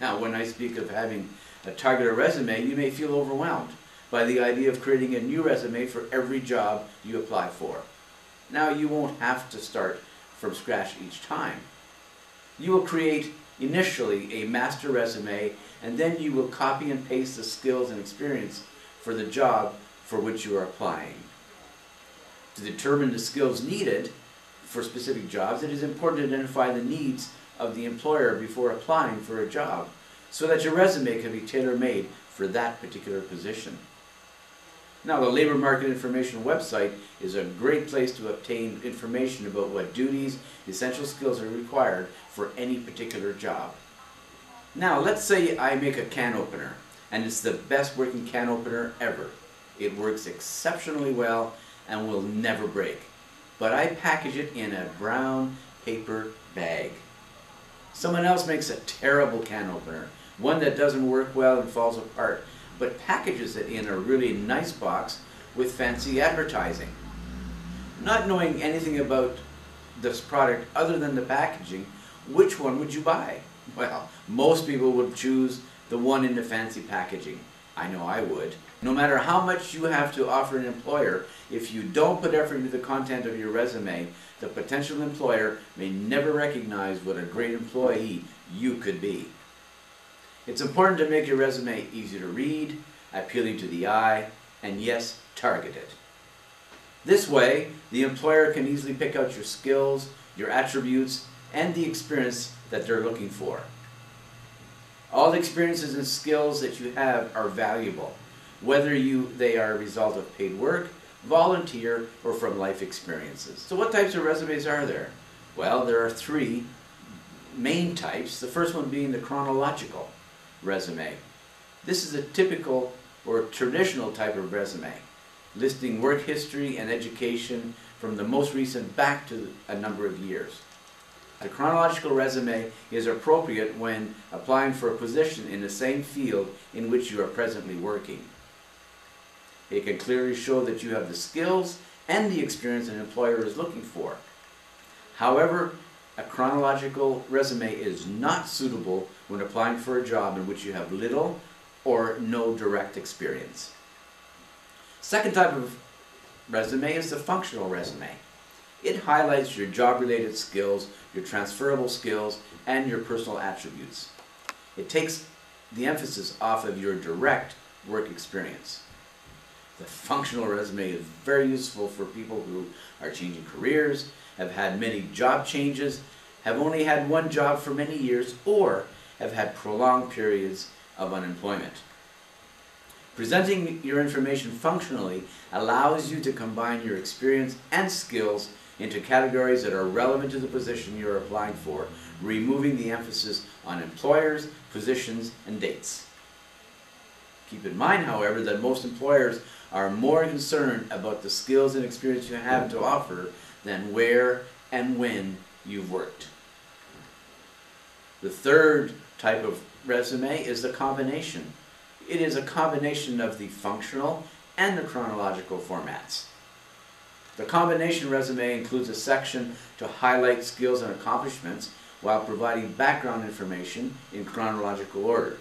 Now, when I speak of having a targeted resume, you may feel overwhelmed by the idea of creating a new resume for every job you apply for. Now, you won't have to start from scratch each time. You will create initially a master resume, and then you will copy and paste the skills and experience for the job for which you are applying. To determine the skills needed for specific jobs, it is important to identify the needs of the employer before applying for a job, so that your resume can be tailor-made for that particular position. Now, the Labor Market Information website is a great place to obtain information about what duties, essential skills are required for any particular job. Now, let's say I make a can opener, and it's the best working can opener ever. It works exceptionally well and will never break. But I package it in a brown paper bag. Someone else makes a terrible can opener, one that doesn't work well and falls apart, but packages it in a really nice box with fancy advertising. Not knowing anything about this product other than the packaging, which one would you buy? Well, most people would choose the one in the fancy packaging. I know I would. No matter how much you have to offer an employer, if you don't put effort into the content of your resume, the potential employer may never recognize what a great employee you could be. It's important to make your resume easy to read, appealing to the eye, and yes, targeted. This way, the employer can easily pick out your skills, your attributes, and the experience that they're looking for. All the experiences and skills that you have are valuable, whether they are a result of paid work, volunteer, or from life experiences. So what types of resumes are there? Well, there are three main types, the first one being the chronological resume. This is a typical or traditional type of resume, listing work history and education from the most recent back to a number of years. The chronological resume is appropriate when applying for a position in the same field in which you are presently working. It can clearly show that you have the skills and the experience an employer is looking for. However, a chronological resume is not suitable when applying for a job in which you have little or no direct experience. Second type of resume is the functional resume. It highlights your job-related skills, your transferable skills, and your personal attributes. It takes the emphasis off of your direct work experience. The functional resume is very useful for people who are changing careers, have had many job changes, have only had one job for many years, or have had prolonged periods of unemployment. Presenting your information functionally allows you to combine your experience and skills into categories that are relevant to the position you're applying for, removing the emphasis on employers, positions, and dates. Keep in mind, however, that most employers are more concerned about the skills and experience you have to offer than where and when you've worked. The third type of resume is the combination. It is a combination of the functional and the chronological formats. The combination resume includes a section to highlight skills and accomplishments while providing background information in chronological order.